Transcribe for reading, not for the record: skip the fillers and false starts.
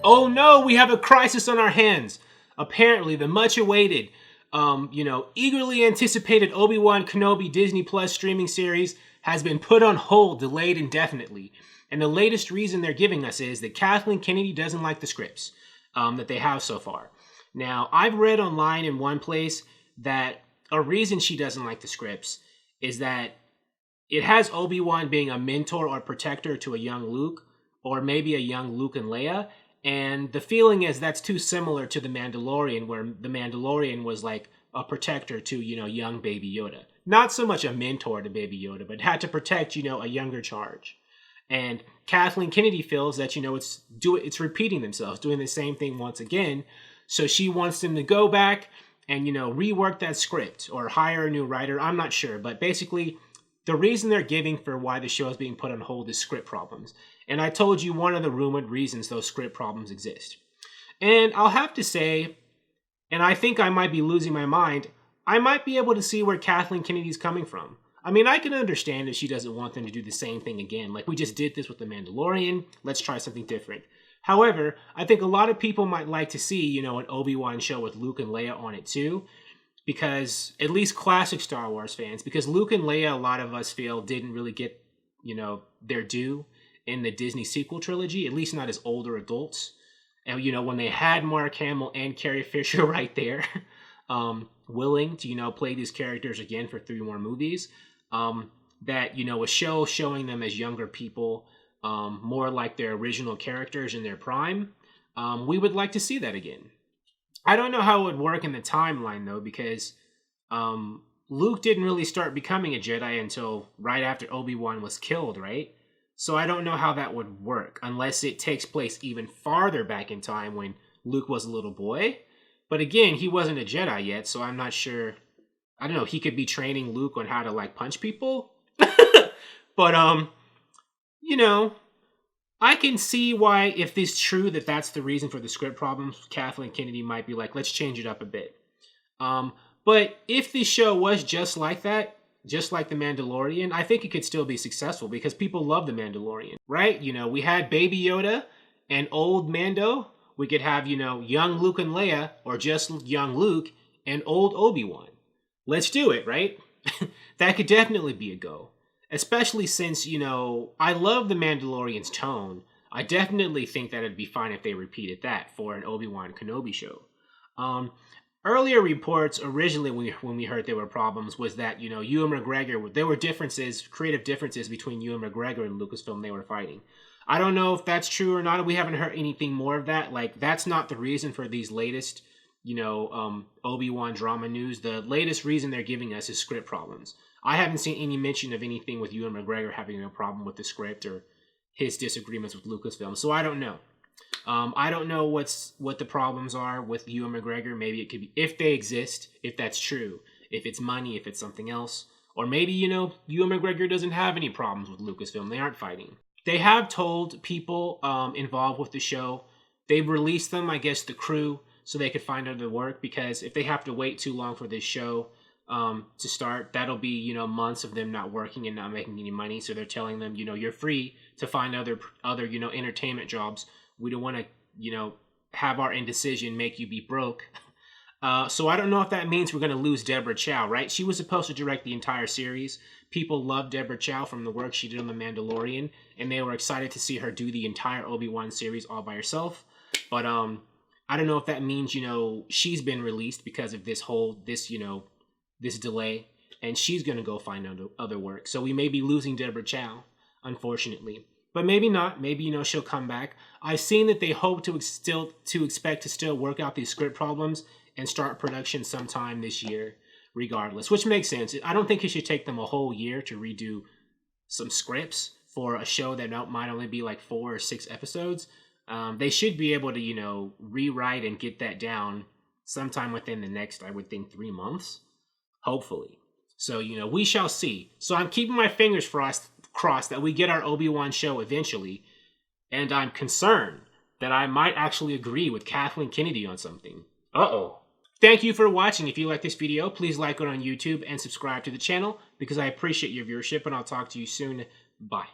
Oh no, we have a crisis on our hands. Apparently, the much-awaited, eagerly anticipated Obi-Wan Kenobi Disney Plus streaming series has been put on hold, delayed indefinitely. And the latest reason they're giving us is that Kathleen Kennedy doesn't like the scripts that they have so far. Now, I've read online in one place that a reason she doesn't like the scripts is that it has Obi-Wan being a mentor or protector to a young Luke, or maybe a young Luke and Leia. And the feeling is that's too similar to The Mandalorian, where The Mandalorian was like a protector to, young Baby Yoda. Not so much a mentor to Baby Yoda, but had to protect, a younger charge. And Kathleen Kennedy feels that, it's repeating themselves, doing the same thing once again. So she wants them to go back and, rework that script or hire a new writer. I'm not sure, but basically the reason they're giving for why the show is being put on hold is script problems. And I told you one of the rumored reasons those script problems exist. And I'll have to say, and I think I might be losing my mind, I might be able to see where Kathleen Kennedy's coming from. I mean, I can understand if she doesn't want them to do the same thing again. Like, we just did this with The Mandalorian, let's try something different. However, I think a lot of people might like to see, an Obi-Wan show with Luke and Leia on it too. Because, at least classic Star Wars fans, because Luke and Leia, a lot of us feel, didn't really get, their due in the Disney sequel trilogy, at least not as older adults. And, when they had Mark Hamill and Carrie Fisher right there, willing to, play these characters again for 3 more movies, that, a show showing them as younger people, more like their original characters in their prime, we would like to see that again. I don't know how it would work in the timeline, though, because Luke didn't really start becoming a Jedi until right after Obi-Wan was killed, right? So I don't know how that would work, unless it takes place even farther back in time when Luke was a little boy. But again, he wasn't a Jedi yet, so I'm not sure. I don't know, he could be training Luke on how to, punch people? But, I can see why, if it's true that that's the reason for the script problems, Kathleen Kennedy might be like, let's change it up a bit. But if the show was just like that, just like The Mandalorian, I think it could still be successful because people love The Mandalorian, right? We had Baby Yoda and old Mando. We could have, young Luke and Leia, or just young Luke and old Obi-Wan. Let's do it, right? That could definitely be a go. Especially since, I love The Mandalorian's tone. I definitely think that it'd be fine if they repeated that for an Obi-Wan Kenobi show. Earlier reports, originally when we heard there were problems, was that, Ewan McGregor, there were creative differences between Ewan McGregor and Lucasfilm they were fighting. I don't know if that's true or not. We haven't heard anything more of that. That's not the reason for these latest, Obi-Wan drama news. The latest reason they're giving us is script problems. I haven't seen any mention of anything with Ewan McGregor having a problem with the script or his disagreements with Lucasfilm, so I don't know. I don't know what the problems are with Ewan McGregor. Maybe it could be, if they exist, if that's true, if it's money, if it's something else. Or maybe, Ewan McGregor doesn't have any problems with Lucasfilm. They aren't fighting. They have told people involved with the show, they've released them, I guess, the crew, so they could find other work, because if they have to wait too long for this show to start, that'll be, months of them not working and not making any money. So they're telling them, you're free to find other entertainment jobs. We don't want to, have our indecision make you be broke. So I don't know if that means we're going to lose Deborah Chow, right? She was supposed to direct the entire series. People loved Deborah Chow from the work she did on The Mandalorian, and they were excited to see her do the entire Obi-Wan series all by herself. But I don't know if that means, she's been released because of this delay, and she's going to go find other work. So we may be losing Deborah Chow, unfortunately. But maybe not. Maybe, she'll come back. I've seen that they hope to expect to still work out these script problems and start production sometime this year, regardless, which makes sense. I don't think it should take them a whole year to redo some scripts for a show that might only be 4 or 6 episodes. They should be able to, rewrite and get that down sometime within the next, I would think, 3 months. Hopefully. So, we shall see. So I'm keeping my fingers crossed that we get our Obi-Wan show eventually. And I'm concerned that I might actually agree with Kathleen Kennedy on something. Uh-oh. Thank you for watching. If you like this video, please like it on YouTube and subscribe to the channel, because I appreciate your viewership, and I'll talk to you soon. Bye.